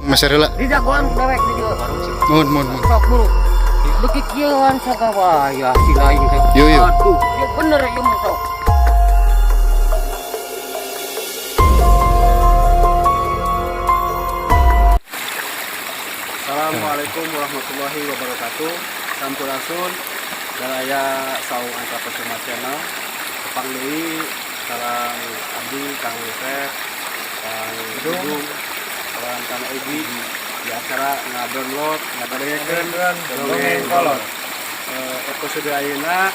Mas Arila. Di jagoan dewek di dieu. Mohon. Sok buru. Beki kieuan sakawa ya si lain teh. Yo. Aduh, ya bener ieu mah sok. Assalamualaikum warahmatullahi wabarakatuh. Sampurasun dalaya saung Antrapesu Channel. Tepang deui sareng abdi Kang Yusef, Kang Dudung, sareng Kang Egi di acara ngadownload, ngadadengekeun dongeng kolot. Episode ayeuna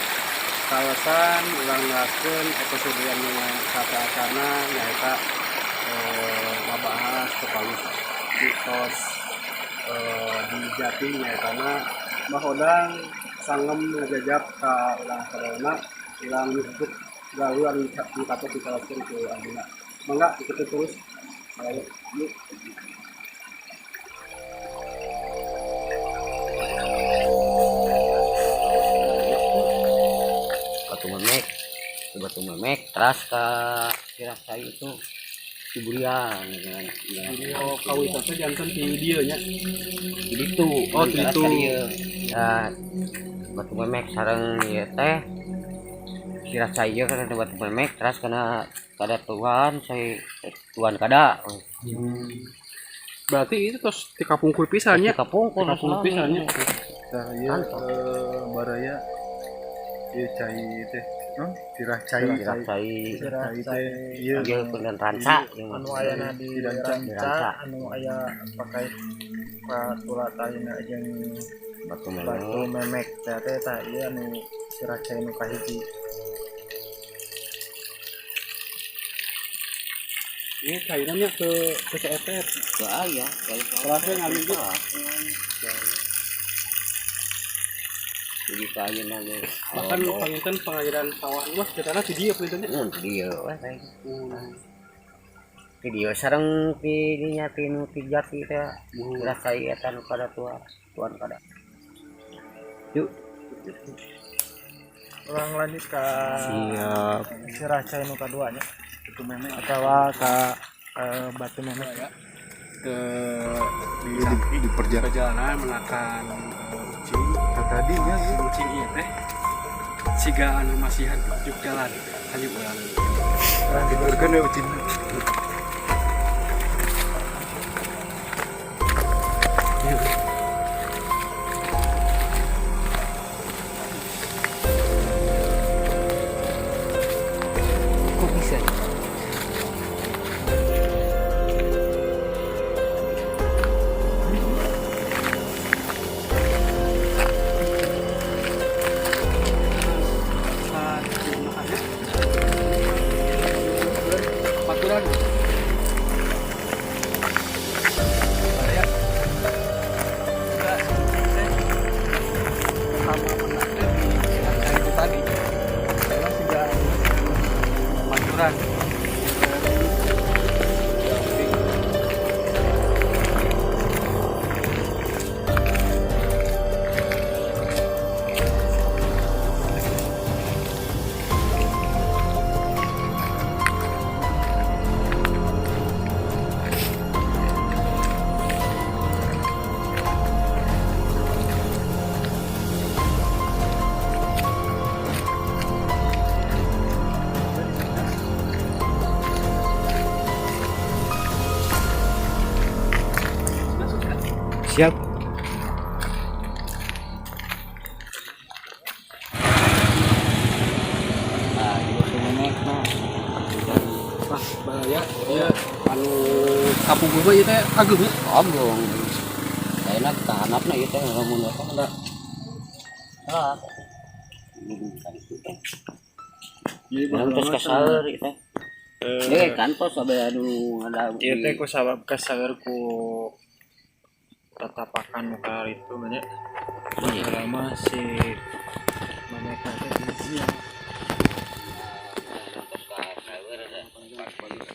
kalasan ulang ngaskeun episode anu sataasana nyaeta ngabahas tepang mitos di Jati nyatana mahodang sangem ngajajab ka ulang sarana ulang hidup gawe anu dikato dikaloskeun ku abdina. Mangga ikuti terus. Ayo yuk. Batu memek teras ke Ciracai itu Ciburian Oh, kawitan teh jantan di dieu nya. itu Oh, itu. ya batu memek sareng ieu teh Ciracai ieu kana batu memek teras kana kada Tuhan Tuhan kada Berarti itu terus di kapungkul pisannya. kapungkul pisannya. Nah, iya baraya ieu cai teh. Ciracai teh ieu ieu beunang ranca anu ayana di ranca anu aya pakai patulataina jeung batu batu memek memek teh tah ieu anu Ciracai nu kahiji. Ini kaitannya ke CFR. ke aya Terasnya ngambil gitu. jadi kayeuna ge Bahkan panginten pengajaran sawah mas katana di dieu pengintennya. Dia weh video sareng ti dinya ti nu ti Jati teh Ciracai eta nu kada tuan kada yuk Urang lanjut ka siap Ciracai nu kadua nya batu memek atawa ka batu memek ya. Ke di perjalanan menakan ucing Tadinya si ucing ieu teh siga anu masih juk jalan hanya urang urang dibeurkeun we ucin. kok bisa paturan saya sama menaknya di Ciracai itu tadi saya sudah paturan siap nah di batu memek mah pas bahaya ya anu kapung gua ieu teh ageng ya. obrong enak tahanapna ieu teh lamun eta kada ah Yang terus kasaeur ieu teh. Kantos abe anu ada. Ieu teh ku sabab kasaeur ku tatapakan muka itu nya. Lama si memek teh sia.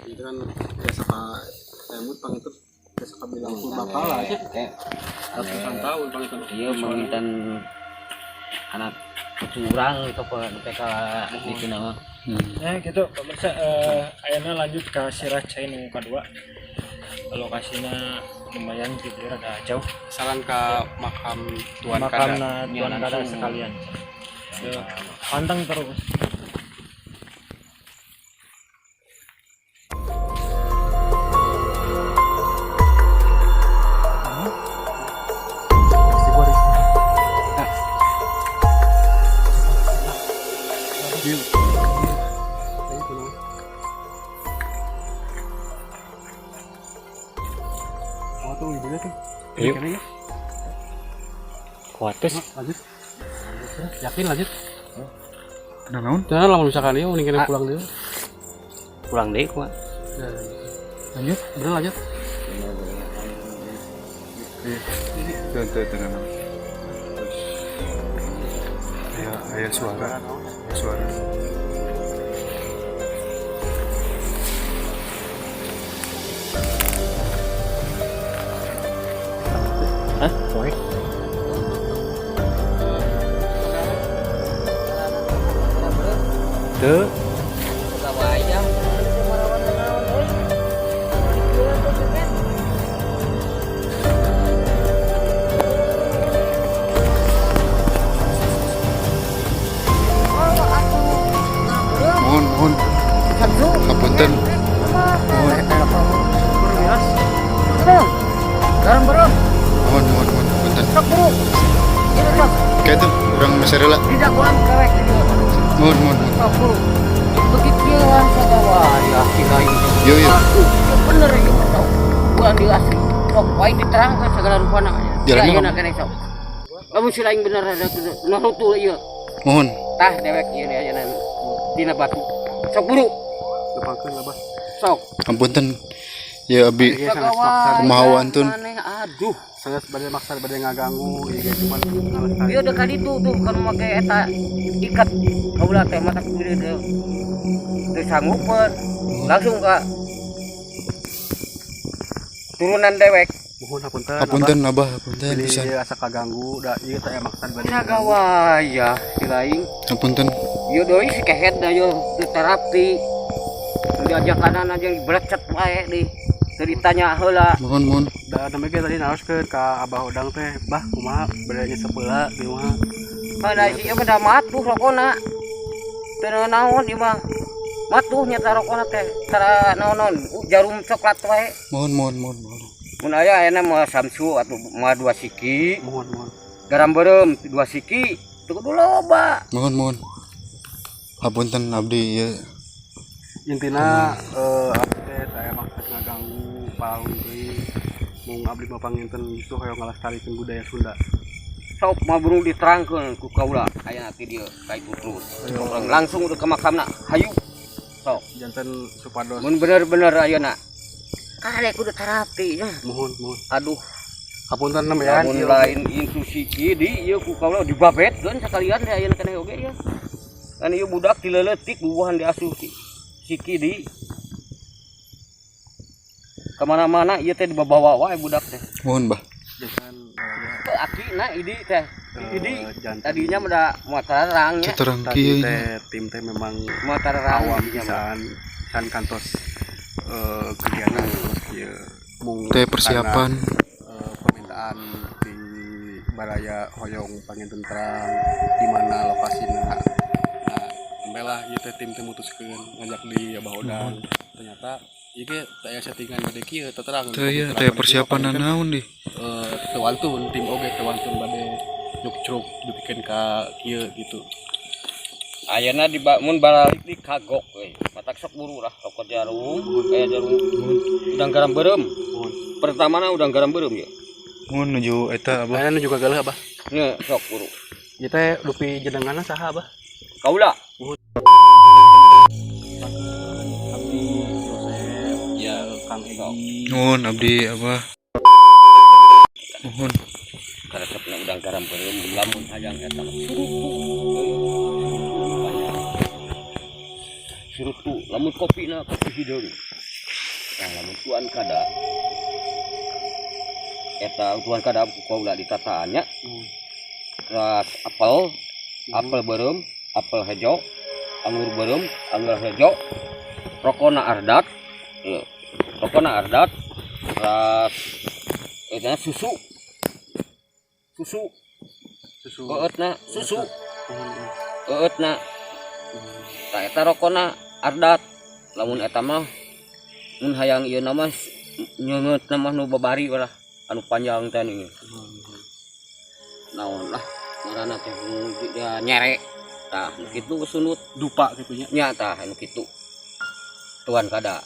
Itu kan biasa Pak Emut Bang itu biasa bilang bakal lah ya. Ratusan tahun Bang itu. Iya mengintan anak curang itu kan PK di sini mah. Nah gitu pemirsa ayeuna lanjut ke Ciracai nu kadua. Lokasinya lumayan gitu rada jauh saran ke makam Tuan Kada. makamna Tuan Kada sekalian. Pantang terus. Oh tuh ibunya tuh. Yuk. Kayaknya ya. Kuatus. Lanjut. Yakin lanjut. Nah, naon? Jangan lama misalkan dia mending kita pulang dulu. Pulang deh kuat. Lanjut, bener lanjut. Tuh, tengah naon. Aya suara. Suara. Hah? Poek. Tuh. Kawaya. Mohon. Hapunten. Garam bro, Mohon. Hapunten. sok bro. Ini sok, Kayak itu urang masarela. tidak kurang kewek ini. Mohon. Sok bro. Begitu yang saya ya kira ini. Yo. Bener ya sok. Bukan di asli. Sok, wae diterangkan segala rupana. Jalan Ya, mana? nak kena sok. Kamu sih lain bener ada tu. Naruto ieu. Mohon. Tah dewek ieu aya nan dina batu. Sok bro. Lupakan lah bah. Sok. Hapunten. Ya abi Iya, sangat Sagawai, paksa. kumaha wantun. maneh, aduh. Saya sebagai maksa sebagai ngaganggu, iya cuma ngalas Ieu dekat itu tuh kalau make eta ikat kaula teh mata kudu teu sanggupeun. Langsung ka turunan dewek. Mohon hapunten. Hapunten abah, hapunten Jadi pisan. asa kaganggu, da ieu teh maksa sebagai Sagawaya silaing. Hapunten. Ieu deui si kehet da ieu teu terapi. Diajak kanan aja belecet wae di. Teu ditanya heula. Mohon. Da namanya kita tadi naroskeun ka Abah Odang teh, bah kumaha bedanya sebelah di mah. Kana si ieu mah matuh rokona. Teu naon ieu mah. Matuh nyata rokona teh. Tara naon jarum coklat wae. Mohon. Mun aya ayeuna mah samsu atuh mah 2 siki. Mohon. Garam beureum 2 siki. Teu kudu loba. Mohon. Hapunten abdi ya. Intina abdi teh saya maksa ngaganggu paung deui. Mung abdi mah panginten justru hoyong ngalestarikeun budaya Sunda. Sok mah burung diterangkeun ku kaula aya ti dieu ka itu terus. Langsung udah ke makamna. Hayu. Sok. Janten supados. Mun bener-bener ayeuna. Kale kudu terapi nya. Mohon. Aduh, Hapunten namanya. mun lain intusi di ieu ku kaula dibabetkeun sakalian teh ayeuna keneh oge ya. Kan ieu budak dileuletik bubuhan diasuh siki di kemana-mana ieu teh dibawa wae budak teh. Mohon bah. Janten Akina idi teh. Idi janten tadinya mah motarang nya. Caterang tadi kieu. teh tim teh memang Motarang awam didinya mah. pisan kan kantos kegiatan ieu mung Teh persiapan. karena, permintaan di Baraya Hoyong Panginten Terang di mana lokasinya. Nah, embelah ieu teh tim teh mutuskeun ngajak di Abah Odang. Ternyata ieu ge teh aya settingan bade kieu teh terang. Teh ya, teh persiapan naon di. Teu wantun tim oge teu wantun bade nyuk-cruk dipikeun ka kieu gitu. Ayeuna mun balik di kagok we. Matak sok buru lah rokok jarum, kayak jarum udang garam beureum. Pertamana udang garam beureum ya. Mohon nuju eta abah. Aya juga galah Abah. Nya sok buru. Ieu teh dupi jenenganna saha Abah? Kaula. Abdi Joseph, ya Kang Egi. Mohon abdi abah. Mohon. Karesepna udang garam beureum lamun hayang eta mah surutu lamun kopina kopi hidung. Nah lamun tuan kada eta tuan kada ku kaula ditataannya ras apel beureum, apel hejo, anggur beureum, anggur hejo, rokona ardat, rokona ardat, ras eta susu Susu. eutna susu eutna ta eta rokona ardat lamun eta mah mun hayang ieu na mah nyeungeutna mah nu babari ulah anu panjang teh nih naon lah ngaranna teh dia nyere tah kitu sunut Dupa gitu nya. nya tah anu kitu tuan kada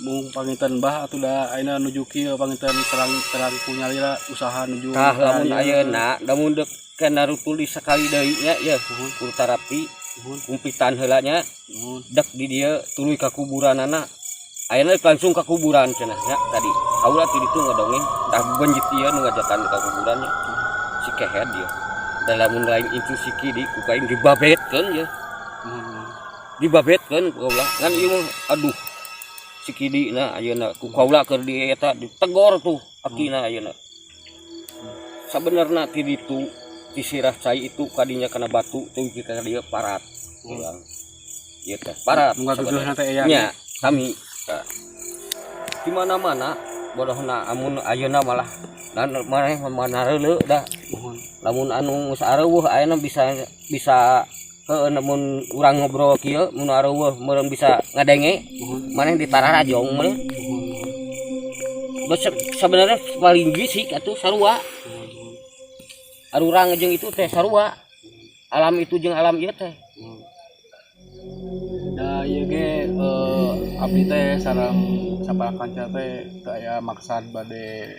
Mung panginten Mbah atuh da ayeuna nuju kieu panginten terang punya lila usaha nuju. tah lamun ieu. ayeuna lamun dek kana tulis sakali deui nya ya kudu tarapi kumpitan heula nya Nuhun. dek di dia tuluy ka kuburanana ayeuna langsung ka kuburan cenah nya tadi kaula ti ditu ngadongeng tah benjit ieu nu ngajakan ka kuburannya si kehead dia da lamun lain itu si kidi ku kain dibabetkeun ya Nuhun. dibabetkeun kaula ngan ieu mah aduh si kidi na ayeuna ku kaula keur di eta ditegor tuh akina ayeuna sabenerna ti ditu ti sirah cai itu kadinya kana batu teu ka dia parat ulang ieu teh parat Nu ngaduduhna teh aya. nya kami di mana-mana bodohna amun ayeuna malah dan maneh manareuleu da Nuhun. lamun anu sareuweuh ayeuna bisa namun urang ngobrol kieu mun areuweuh meureun bisa ngadenge maneh ditararajong meureun sebenarnya paling gisik atuh sarua arurang jeung itu teh sarua alam itu jeung alam ieu teh Da ieu ge abdi teh sareng sapara kanca teh teu aya maksad bade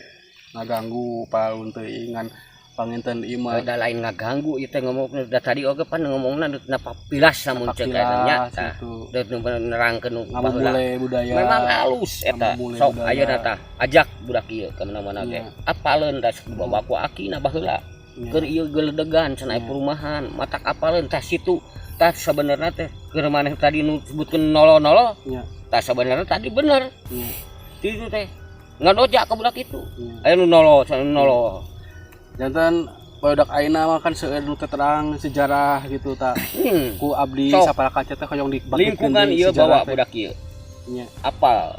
ngaganggu paun teuing ngan panginten ieu mah da lain ngaganggu ieu teh ngomong da tadi oge pan ngomongna napa pilas samun ceuk nya tah gitu. da nerangkeun baheula Ngamumule budaya. memang halus eta Ngamumule sok budaya. ayeuna tah ajak budak ieu ka mana-mana ge Iya. apaleun da bawa ku akina baheula keur ieu geledegan cenah perumahan matak apaleun tah situ tah sabenerna teh keur maneh tadi nu sebutkeun nolo-nolo Nya. tah sabenerna tadi bener Nya. itu teh ngadoja ka budak itu Nya. aya nu nolo cenah nu nolo Jantan barudak ayeuna mah kan seueur nu terang sejarah gitu tak ku abdi Sok. sapara kaca teh hoyong dibangkitkeun lingkungan deui ieu sejarah bawa teh. budak ieu Nya. apal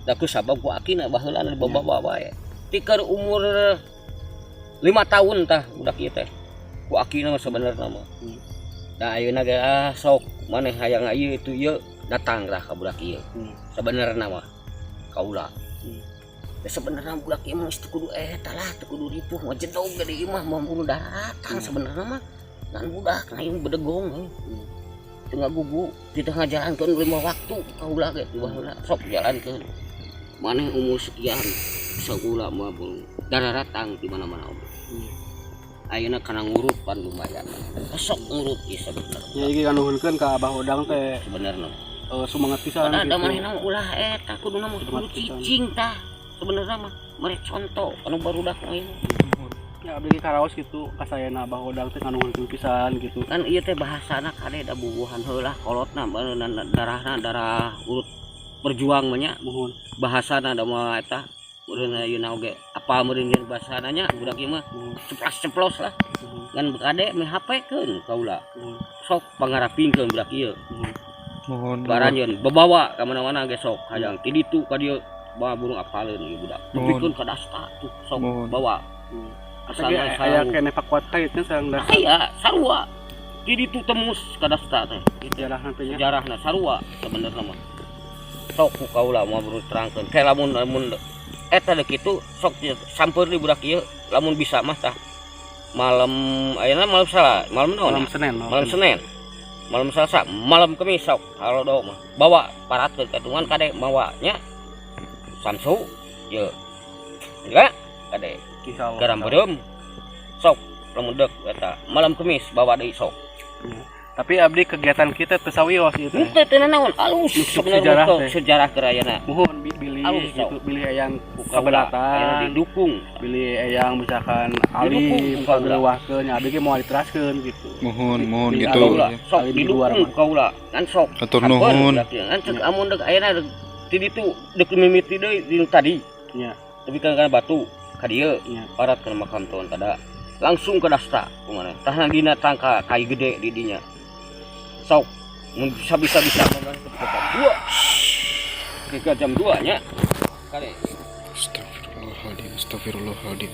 da ku sabab ku akina baheula di bawa bae ti keur umur 5 tahun tah budak ieu teh ku akina mah sabenerna mah da ayeuna ge sok maneh hayang ieu itu ieu datang lah ka budak ieu sabenerna mah kaula ya sebenarnya budak ieu mah teu kudu eta lah teu kudu ripuh mah jedog gede ieu mah mau bunuh datang sebenarnya mah ngan budak lain bedegong teu ngagugu kita ngajalankeun 5 waktu kaula ge ti baheula sok jalankeun maneh umur sekian saula mah dararatang di mana-mana ayeuna kana ngurut pan lumayan sok ngurut ieu sabenerna Ya iki kanuhunkeun ka Abah Odang teh sebenarnya sumanget pisan ada gitu. manehna ulah eta kuduna mah kudu cicing tah sebenarnya mah mere contoh anu barudak mah ieu Ya abdi karaos gitu kasayana Abah Odang teh kanuhunkeun pisan gitu. kan ieu teh bahasana kade da bubuhan heulah kolotna darahna darah urut berjuang mah nya Mohon. bahasana da mah eta meureun ayeuna oge apa meureun jeung bahasana nya budak ieu mah ceplos lah ngan kade meh hapekeun kaula sok pangarapingkeun budak ieu mohon baranjeun babawa ka mana-mana ge sok hayang ti ditu ka dieu bawa burung apaleun ieu budak tepikeun ka dasta tuh sok Mohon. bawa asal Tapi aya kene pakuat kaitnya sareng da aya sarua ti ditu tembus ka dasta teh sejarah nanti nya. sejarahna sarua sebenarnya mah sok ku kaula mau beru terangkeun kayak lamun eta dek kitu sok sampeur di budak ieu lamun bisa mah tah malam ayeuna malam salah malam naon Malam ya? Senin. malam Senin malam Selasa malam Kamis sok halodo mah bawa paratkeun ka tungan kade mawanya samsu ye enggak kade Insyaallah. garam beureum sok lamun deuk eta malam Kamis bawa deui sok Tapi abdi kegiatan kita teu sawios ieu teh. henteu teu naon alus Sejarah sebenarnya teh. sejarah keur ayeuna Mohon bilih Alus, gitu, bilih yang ayeuna kabelatan, didukung bilih yang misalkan Didukung, alim, kaula. kabelewahkeun, abdi ge moal diteraskeun gitu. mohon Bilih gitu kaula sok Ali di luar didukung mah. kaula kan sok Atur Apel, nuhun. berarti kan cek amun deuk ayeuna ti ditu deuk mimiti deui di tadi Nya, tapi kan kana batu ka dieu nya. parat kana makam tuan kada langsung ke dasta kumana tah dina tangka kai gede di dinya sok mun bisa mana ke jam 2 nya kade Astagfirullah Astagfirullahaladzim. Astagfirullahaladzim.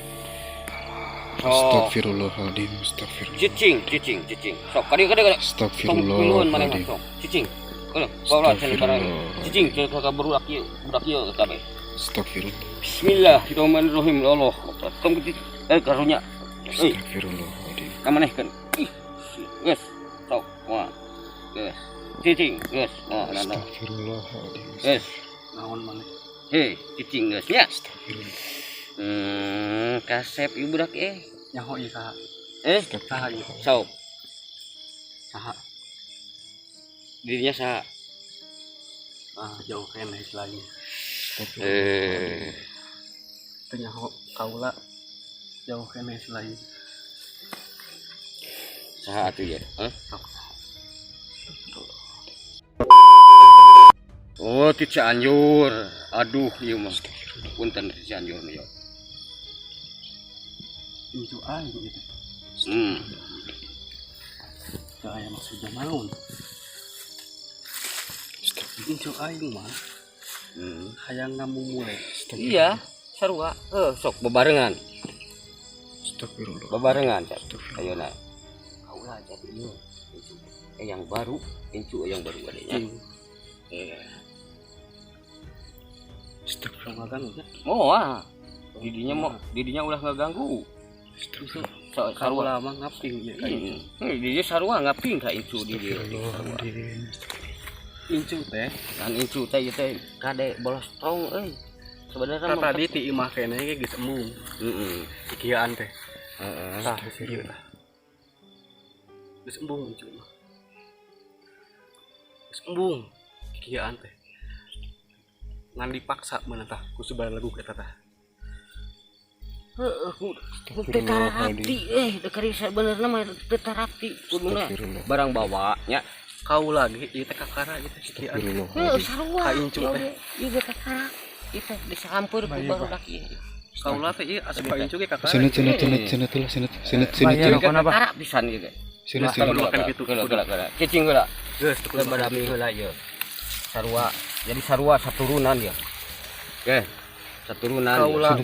Oh, Astagfirullahaladzim. cicing. Sok kadi. Astagfirullahaladzim. Sok cicing. Kalau bawa cari barang. Cicing ke budak ieu kabeh. Astagfirullah. Bismillahirrahmanirrahim. Allah. Tong karunya. Astagfirullahaladzim. Kamanehkeun. Geus. Sok. Wah. Geus. Cicing. Geus. Oh, nana. Astagfirullahaladzim. Geus. naon maneh Cicing geus nya. Astagfirullah. Kasep ieu budak nyaho ieu saha saha ieu? Sok. saha Dirinya saha? jauh kene istilahnya teu nyaho kaula jauh kene istilahnya Saha atuh ya? Oh, ti Cianjur. Aduh, ieu mah. Punten ti Cianjur nih. itu aing gitu teu aya maksudna naon itu aing mah hayang ngamumule Iya, sarua. Sok bebarengan. Astagfirullah. Bebarengan. Ayeuna. Kaula jadi ieu. Yang baru, yang baru adanya. sama kan Oh, didinya ulah ngaganggu. sarua mah ngaping ya Dia sarua ngaping ka incu di dieu. incu teh Kan incu teh ieu teh kade bolos strong euy. Sebenarnya mah tadi ti imah kene ge geus embung kieuan teh tah ieu tah geus embung incu mah geus embung kieuan teh ngan dipaksa meunah tah ku sabaraha lagu eta tah teu tarapti dekari sebenarnya mah teu tarapti kuduna barang bawa nya. kau lagi ieu teh kakara ieu teh kieuan Sarua. ka incu teh Ieu teh kakara. Ieu teh disampeur ku barudak ieu. kaula teh ieu asup ka incu ge kakara Sini Kakara pisan ieu teh. Makan gitu Geula. Cicing geula. geus Geus badami heula ieu. Sarua. Jadi sarua saturunan ya. Oke. Saturunan. kaula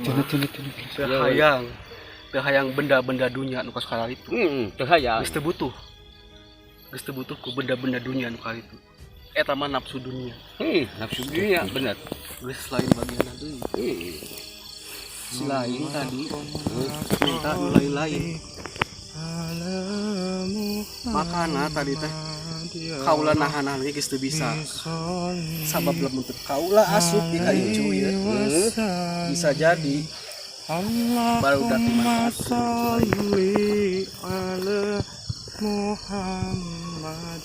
teu hayang benda-benda dunia nu kaskala itu Teu hayang. geus teu butuh ku benda-benda dunia nu kali itu eta mah nafsu dunia Nafsu dunia bener. geus lain bagianna deui selain tadi minta nu lain-lain makana tadi teh kaula nahan ge geus teu bisa sabab lamun teu kaula asup di ka incu ieu bisa jadi baru dati manfaat Muhammad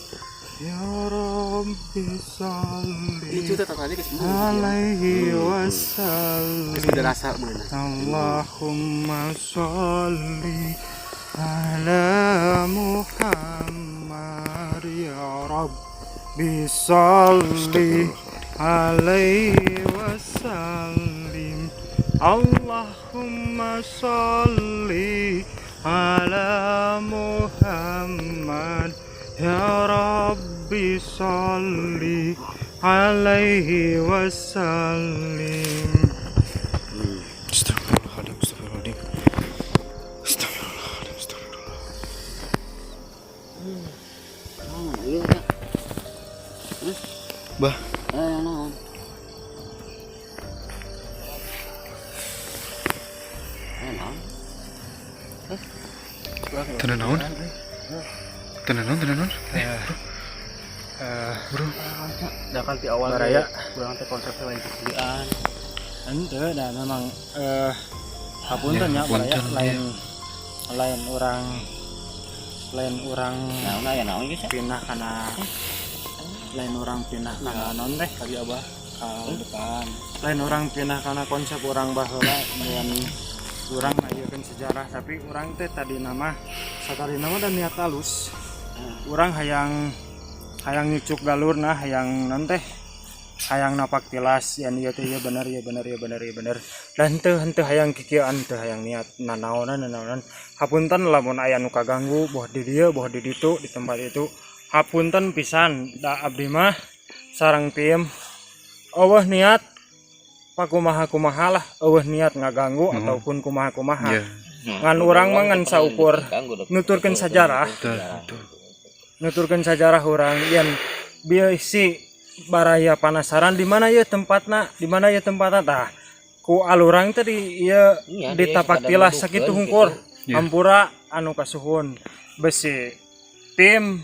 ya Rabbi salli incu teh tadi geus alaihi wasallam geus ada rasa meunah Allahumma salli ala Muhammad ya Rabbi salli alaihi wasallim Allahumma salli ala Muhammad ya Rabbi salli alaihi wasallim. Astagfirullahaladzim. Bah, Naon? tenan naon? Bro, da kan ti awal raya urang teh konsepnya lain kerjaan Ente dan memang hapunten nya punten, lain orang Naon geus? pindah kana lain orang pindah kana non teh kali abah ka depan lain orang pindah kana konsep orang baheula dengan orang ngajeurkeun sejarah tapi orang teh tadi nama dan niat halus orang hayang nyucuk galurna hayang non teh hayang napak tilas yan ieu teh ieu bener dan teu henteu hayang kikieuan teu hayang niat nanaonan hapunten lamun aya nu kaganggu boh di dieu boh di ditu di tempat itu hapunten pisan da abdi mah sareng tim Allah niat pakumaha-kumaha lah eueuh niat ngaganggu ataupun kumaha-kumaha. Ya. Ngan urang mah ngan saukur nuturkeun sajarah. Nuturkeun sajarah urang yen bisi baraya penasaran di mana ya tempatna, tah. Ku alurang tadi ieu ditapak tilas sakitu hungkur. Ampura anu kasuhun besi tim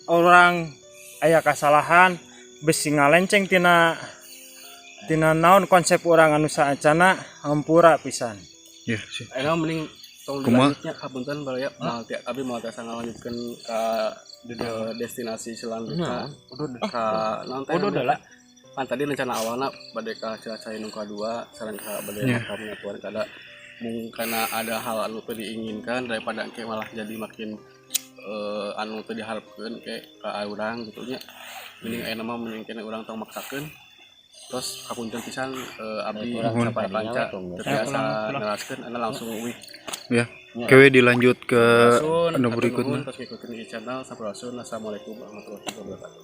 orang aya kasalahan besi ngalenceng tina naon konsep orang anu saacana hampura pisan. Ya, sih. Ayeuna mending tong Kumaha? dilanjutnya hapunten bala ya moal tiap abi moal tiasa ngalanjutkeun ka destinasi selanjutnya. Ka naon teh? Kan tadi rencana awalna bade ka Cilacap nu kadua sareng ka bade makam ngatuan kada mung karena ada hal anu teu diinginkan daripada engke malah jadi makin anu teu diharapkeun ke ka urang gitu nya. Mending ayeuna mah mending kene urang tong maksakeun. Terus hapunten pisan abdi sabar panca teu biasa neraskeun ana langsung uwih. Ya. Kewe dilanjut ke anu berikutnya. Terus ngikutin di channel Sampurasun. Assalamualaikum warahmatullahi wabarakatuh.